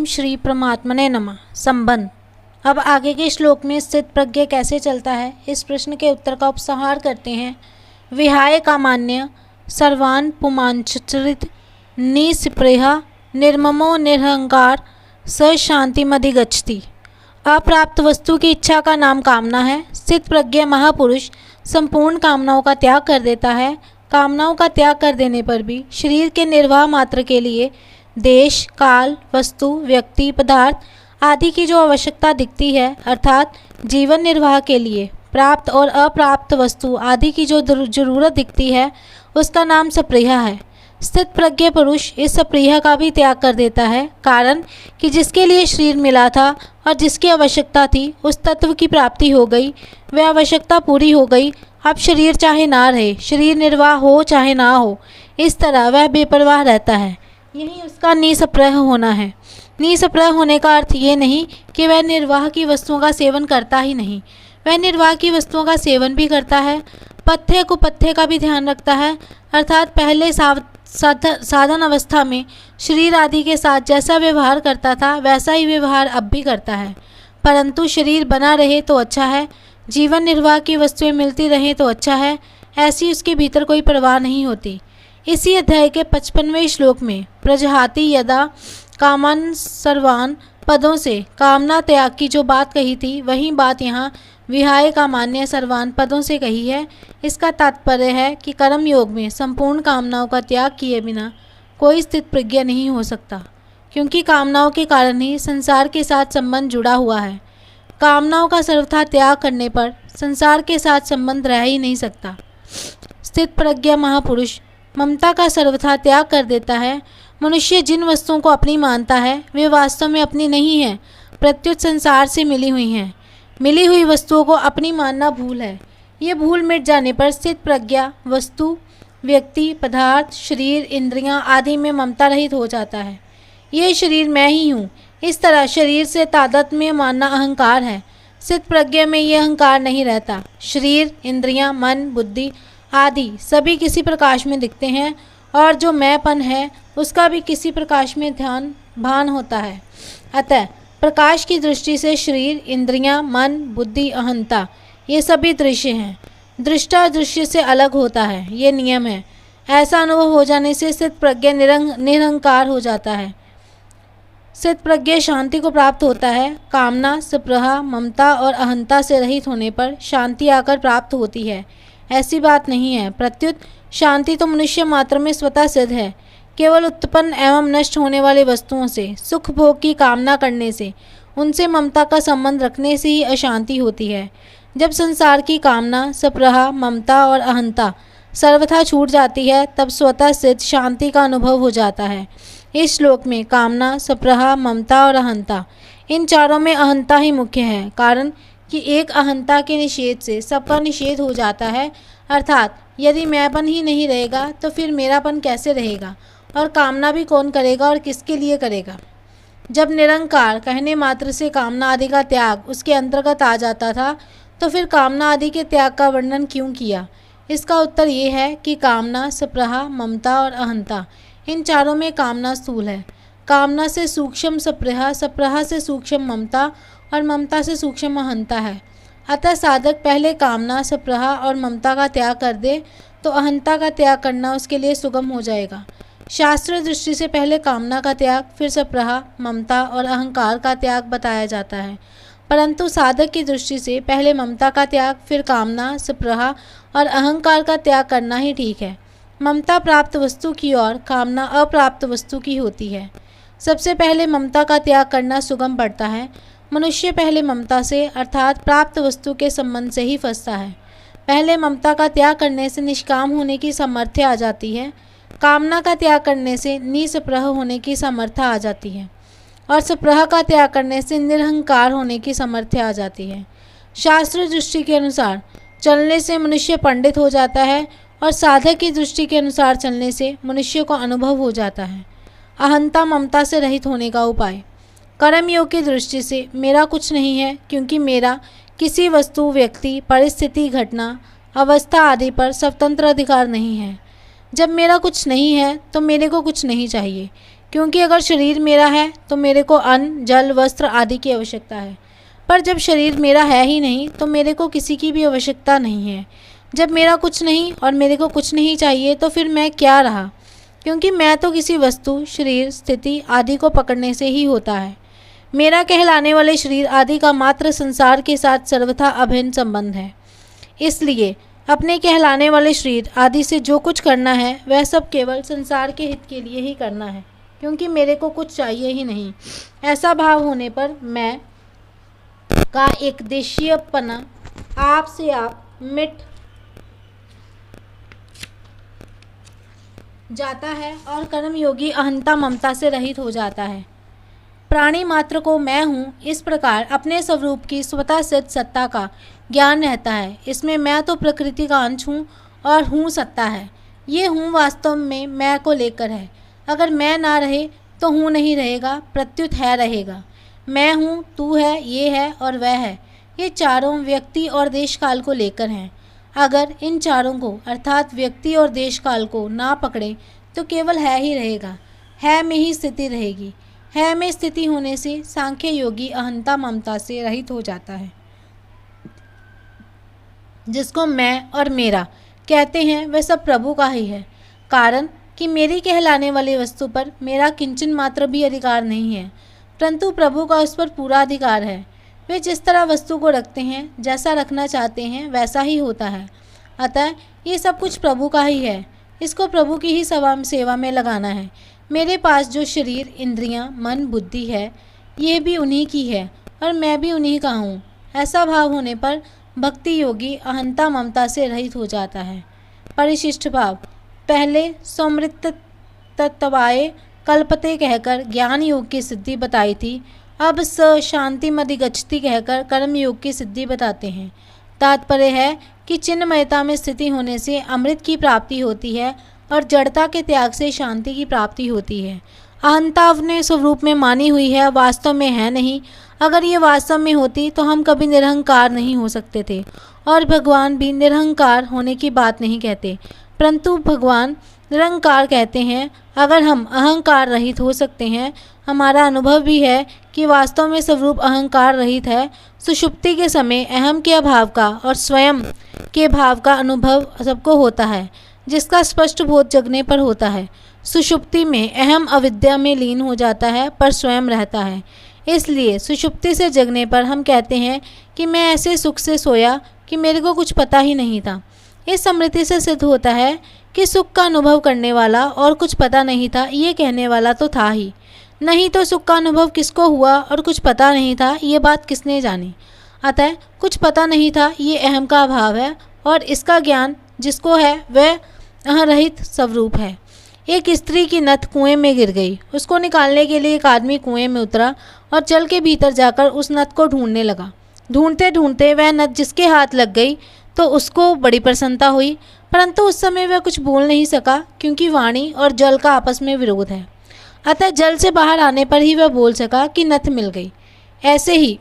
ओम श्री परमात्मने नमः। संबंध। अब आगे के श्लोक में स्थित प्रज्ञ कैसे चलता है, इस प्रश्न के उत्तर का उपसंहार करते हैं। विहाय कामान्य सर्वान् पुमांश्चरित निस्पृह निर्ममो निरहंकार स शांतिमधिगच्छति। अप्राप्त वस्तु की इच्छा का नाम कामना है। स्थित प्रज्ञ महापुरुष संपूर्ण कामनाओं का त्याग कर देता है। कामनाओं का त्याग कर देने पर भी शरीर के निर्वाह मात्र के लिए देश, काल, वस्तु, व्यक्ति, पदार्थ आदि की जो आवश्यकता दिखती है, अर्थात जीवन निर्वाह के लिए प्राप्त और अप्राप्त वस्तु आदि की जो जरूरत दिखती है, उसका नाम सप्रिया है। स्थित प्रज्ञ पुरुष इस सप्रिया का भी त्याग कर देता है, कारण कि जिसके लिए शरीर मिला था और जिसकी आवश्यकता थी, उस तत्व की प्राप्ति हो गई, वह आवश्यकता पूरी हो गई। अब शरीर चाहे ना रहे, शरीर निर्वाह हो चाहे ना हो, इस तरह वह बेपरवाह रहता है। यही उसका निस्पृह होना है। निस्पृह होने का अर्थ ये नहीं कि वह निर्वाह की वस्तुओं का सेवन करता ही नहीं, वह निर्वाह की वस्तुओं का सेवन भी करता है, पथ्य कुपथ्य का भी ध्यान रखता है, अर्थात पहले साधन अवस्था में शरीर आदि के साथ जैसा व्यवहार करता था वैसा ही व्यवहार अब भी करता है। परंतु शरीर बना रहे तो अच्छा है, जीवन निर्वाह की वस्तुएं मिलती रहें तो अच्छा है, ऐसी उसके भीतर कोई परवाह नहीं होती। इसी अध्याय के 55वें श्लोक में प्रजहाति यदा कामान सर्वान पदों से कामना त्याग की जो बात कही थी, वही बात यहाँ विहाय कामान्य सर्वान पदों से कही है। इसका तात्पर्य है कि कर्म योग में संपूर्ण कामनाओं का त्याग किए बिना कोई स्थित प्रज्ञ नहीं हो सकता, क्योंकि कामनाओं के कारण ही संसार के साथ संबंध जुड़ा हुआ है। कामनाओं का सर्वथा त्याग करने पर संसार के साथ संबंध रह ही नहीं सकता। स्थित प्रज्ञ महापुरुष ममता का सर्वथा त्याग कर देता है। मनुष्य जिन वस्तुओं को अपनी मानता है, वे वास्तव में अपनी नहीं है, प्रत्युत संसार से मिली हुई हैं। मिली हुई वस्तुओं को अपनी मानना भूल है। ये भूल मिट जाने पर स्थित प्रज्ञा वस्तु, व्यक्ति, पदार्थ, शरीर, इंद्रियां आदि में ममता रहित हो जाता है। ये शरीर मैं ही हूँ, इस तरह शरीर से तादात्म्य मानना अहंकार है। स्थित प्रज्ञा में ये अहंकार नहीं रहता। शरीर, इंद्रियां, मन, बुद्धि आदि सभी किसी प्रकाश में दिखते हैं, और जो मैंपन है उसका भी किसी प्रकाश में भान होता है। अतः प्रकाश की दृष्टि से शरीर, इंद्रियां, मन, बुद्धि, अहंता ये सभी दृश्य हैं। दृष्टा दृश्य से अलग होता है, ये नियम है। ऐसा अनुभव हो जाने से स्थित प्रज्ञ निरहंकार हो जाता है। स्थित प्रज्ञ शांति को प्राप्त होता है। कामना, स्पृहा, ममता और अहंता से रहित होने पर शांति आकर प्राप्त होती है, ऐसी बात नहीं है। प्रत्युत शांति तो मनुष्य मात्र में स्वतः सिद्ध है। केवल उत्पन्न एवं नष्ट होने वाली वस्तुओं से सुख भोग की कामना करने से, उनसे ममता का संबंध रखने से ही अशांति होती है। जब संसार की कामना, स्पृहा, ममता और अहंता सर्वथा छूट जाती है, तब स्वतः सिद्ध शांति का अनुभव हो जाता है। इस श्लोक में कामना, स्पृहा, ममता और अहंता, इन चारों में अहंता ही मुख्य है, कारण कि एक अहंता के निषेध से सबका निषेध हो जाता है। अर्थात यदि मैंपन ही नहीं रहेगा तो फिर मेरापन कैसे रहेगा, और कामना भी कौन करेगा और किसके लिए करेगा। जब निरंकार कहने मात्र से कामना आदि का त्याग उसके अंतर्गत आ जाता था, तो फिर कामना आदि के त्याग का वर्णन क्यों किया। इसका उत्तर ये है कि कामना, स्पृहा, ममता और अहंता, इन चारों में कामना स्थूल है। कामना से सूक्ष्म स्पृहा, स्पृहा से सूक्ष्म ममता और ममता से सूक्ष्म अहंता है। अतः साधक पहले कामना, स्पृहा और ममता का त्याग कर दे तो अहंता का त्याग करना उसके लिए सुगम हो जाएगा। शास्त्र दृष्टि से पहले कामना का त्याग, फिर स्पृहा, ममता और अहंकार का त्याग बताया जाता है, परंतु साधक की दृष्टि से पहले ममता का त्याग, फिर कामना, स्पृहा और अहंकार का त्याग करना ही ठीक है। ममता प्राप्त वस्तु की और कामना अप्राप्त वस्तु की होती है। सबसे पहले ममता का त्याग करना सुगम पड़ता है। मनुष्य पहले ममता से, अर्थात प्राप्त वस्तु के संबंध से ही फंसता है। पहले ममता का त्याग करने से निष्काम होने की सामर्थ्य आ जाती है। कामना का त्याग करने से निस्पृह होने की सामर्थ्य आ जाती है, और स्पृहा का त्याग करने से निरहंकार होने की सामर्थ्य आ जाती है। शास्त्र दृष्टि के अनुसार चलने से मनुष्य पंडित हो जाता है, और साधक की दृष्टि के अनुसार चलने से मनुष्य को अनुभव हो जाता है। अहंता ममता से रहित होने का उपाय। कर्म योग की दृष्टि से मेरा कुछ नहीं है, क्योंकि मेरा किसी वस्तु, व्यक्ति, परिस्थिति, घटना, अवस्था आदि पर स्वतंत्र अधिकार नहीं है। जब मेरा कुछ नहीं है तो मेरे को कुछ नहीं चाहिए, क्योंकि अगर शरीर मेरा है तो मेरे को अन्न, जल, वस्त्र आदि की आवश्यकता है। पर जब शरीर मेरा है ही नहीं तो मेरे को किसी की भी आवश्यकता नहीं है। जब मेरा कुछ नहीं और मेरे को कुछ नहीं चाहिए तो फिर मैं क्या रहा, क्योंकि मैं तो किसी वस्तु, शरीर, स्थिति आदि को पकड़ने से ही होता है। मेरा कहलाने वाले शरीर आदि का मात्र संसार के साथ सर्वथा अभिन्न संबंध है। इसलिए अपने कहलाने वाले शरीर आदि से जो कुछ करना है वह सब केवल संसार के हित के लिए ही करना है, क्योंकि मेरे को कुछ चाहिए ही नहीं। ऐसा भाव होने पर मैं का एक देशीयपना आप से आप मिट जाता है और कर्मयोगी अहंता ममता से रहित हो जाता है। प्राणी मात्र को मैं हूँ इस प्रकार अपने स्वरूप की स्वतः सिद्ध सत्ता का ज्ञान रहता है। इसमें मैं तो प्रकृति का अंश हूँ और हूँ सत्ता है। ये हूँ वास्तव में मैं को लेकर है। अगर मैं ना रहे तो हूँ नहीं रहेगा, प्रत्युत है रहेगा। मैं हूँ, तू है, ये है और वह है, ये चारों व्यक्ति और देश काल को लेकर हैं। अगर इन चारों को अर्थात व्यक्ति और देश काल को ना पकड़े तो केवल है ही रहेगा, है में ही स्थिति रहेगी। है में स्थिति होने से सांख्य योगी अहंता ममता से रहित हो जाता है। जिसको मैं और मेरा कहते हैं वह सब प्रभु का ही है, कारण कि मेरी कहलाने वाली वस्तु पर मेरा किंचन मात्र भी अधिकार नहीं है, परंतु प्रभु का उस पर पूरा अधिकार है। वे जिस तरह वस्तु को रखते हैं, जैसा रखना चाहते हैं वैसा ही होता है। अतः ये सब कुछ प्रभु का ही है, इसको प्रभु की ही सेवा में लगाना है। मेरे पास जो शरीर, इंद्रियां, मन, बुद्धि है, ये भी उन्हीं की है और मैं भी उन्हीं का हूँ। ऐसा भाव होने पर भक्ति योगी अहंता ममता से रहित हो जाता है। परिशिष्ट भाव पहले सौमृत तत्वाए कल्पते कहकर ज्ञान योग की सिद्धि बताई थी। अब स शांति मधिगच्छति कहकर कर्म योग की सिद्धि बताते हैं। तात्पर्य है कि चिन्मयता में स्थिति होने से अमृत की प्राप्ति होती है और जड़ता के त्याग से शांति की प्राप्ति होती है। अहंता अपने स्वरूप में मानी हुई है, वास्तव में है नहीं। अगर ये वास्तव में होती तो हम कभी निरहंकार नहीं हो सकते थे और भगवान भी निरहंकार होने की बात नहीं कहते, परंतु भगवान निरंकार कहते हैं। अगर हम अहंकार रहित हो सकते हैं, हमारा अनुभव भी है कि वास्तव में स्वरूप अहंकार रहित है। सुषुप्ति के समय अहम के अभाव का और स्वयं के भाव का अनुभव सबको होता है, जिसका स्पष्ट बोध जगने पर होता है। सुषुप्ति में अहम अविद्या में लीन हो जाता है पर स्वयं रहता है। इसलिए सुषुप्ति से जगने पर हम कहते हैं कि मैं ऐसे सुख से सोया कि मेरे को कुछ पता ही नहीं था। इस स्मृति से सिद्ध होता है कि सुख का अनुभव करने वाला और कुछ पता नहीं था, ये कहने वाला तो था ही नहीं, तो सुख का अनुभव किसको हुआ और कुछ पता नहीं था, ये बात किसने जानी। अतः कुछ पता नहीं था, ये अहम का अभाव है और इसका ज्ञान जिसको है वह अहरहित स्वरूप है। एक स्त्री की नथ कुएं में गिर गई। उसको निकालने के लिए एक आदमी कुएं में उतरा और जल के भीतर जाकर उस नथ को ढूंढने लगा। ढूंढते ढूंढते वह नथ जिसके हाथ लग गई तो उसको बड़ी प्रसन्नता हुई, परंतु उस समय वह कुछ बोल नहीं सका, क्योंकि वाणी और जल का आपस में विरोध है। अतः जल से बाहर आने पर ही वह बोल सका कि नथ मिल गई। ऐसे ही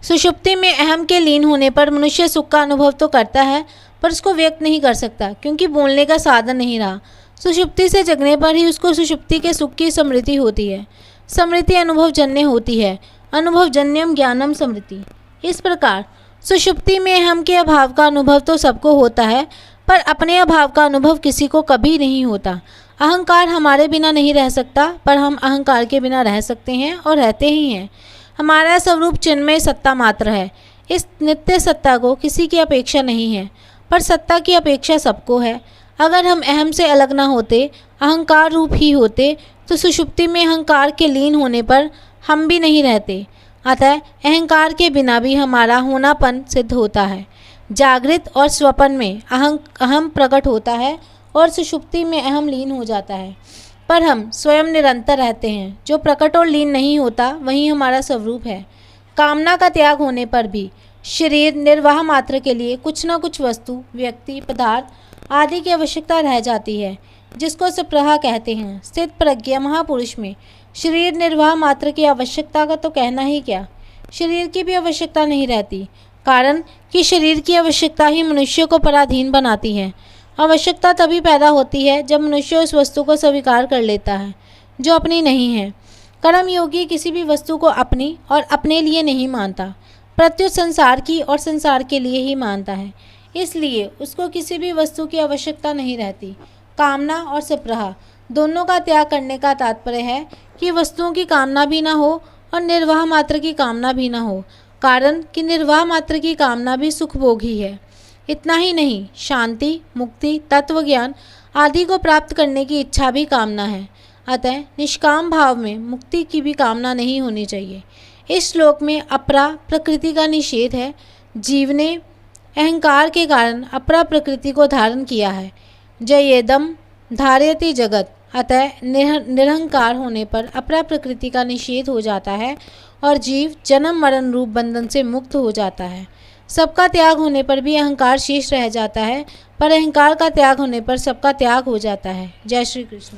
सुषुप्ति में अहम के लीन होने पर मनुष्य सुख का अनुभव तो करता है पर उसको व्यक्त नहीं कर सकता, क्योंकि बोलने का साधन नहीं रहा। सुषुप्ति से जगने पर ही उसको सुषुप्ति के सुख की स्मृति होती है। स्मृति अनुभव जन्य होती है, अनुभव जन्यम ज्ञानम स्मृति। इस प्रकार सुषुप्ति में अहम के अभाव का अनुभव तो सबको होता है, पर अपने अभाव का अनुभव किसी को कभी नहीं होता। अहंकार हमारे बिना नहीं रह सकता, पर हम अहंकार के बिना रह सकते हैं और रहते ही हैं। हमारा स्वरूप चिन्मय सत्ता मात्र है। इस नित्य सत्ता को किसी की अपेक्षा नहीं है, पर सत्ता की अपेक्षा सबको है। अगर हम अहम से अलग न होते, अहंकार रूप ही होते, तो सुषुप्ति में अहंकार के लीन होने पर हम भी नहीं रहते। अतः अहंकार के बिना भी हमारा होनापन सिद्ध होता है। जागृत और स्वपन में अहम प्रकट होता है और सुषुप्ति में अहम लीन हो जाता है, पर हम स्वयं निरंतर रहते हैं। जो प्रकट और लीन नहीं होता वही हमारा स्वरूप है। कामना का त्याग होने पर भी शरीर निर्वाह मात्र के लिए कुछ न कुछ वस्तु, व्यक्ति, पदार्थ आदि की आवश्यकता रह जाती है, जिसको सप्रहा कहते हैं। स्थित प्रज्ञ महापुरुष में शरीर निर्वाह मात्र की आवश्यकता का तो कहना ही क्या, शरीर की भी आवश्यकता नहीं रहती, कारण कि शरीर की आवश्यकता ही मनुष्य को पराधीन बनाती है। आवश्यकता तभी पैदा होती है जब मनुष्य उस वस्तु को स्वीकार कर लेता है जो अपनी नहीं है। कर्मयोगी किसी भी वस्तु को अपनी और अपने लिए नहीं मानता, प्रत्युत संसार की और संसार के लिए ही मानता है। इसलिए उसको किसी भी वस्तु की आवश्यकता नहीं रहती। कामना और सप्राह दोनों का त्याग करने का तात्पर्य है कि वस्तुओं की कामना भी ना हो और निर्वाह मात्र की कामना भी ना हो, कारण कि निर्वाह मात्र की कामना भी सुखभोग ही है। इतना ही नहीं, शांति, मुक्ति, तत्व ज्ञान आदि को प्राप्त करने की इच्छा भी कामना है। अतः निष्काम भाव में मुक्ति की भी कामना नहीं होनी चाहिए। इस श्लोक में अपरा प्रकृति का निषेध है। जीव ने अहंकार के कारण अपरा प्रकृति को धारण किया है। जयेदम धारयति जगत, अतः निरहंकार होने पर अपरा प्रकृति का निषेध हो जाता है और जीव जन्म मरण रूप बंधन से मुक्त हो जाता है। सबका त्याग होने पर भी अहंकार शेष रह जाता है, पर अहंकार का त्याग होने पर सबका त्याग हो जाता है। जय श्री कृष्ण।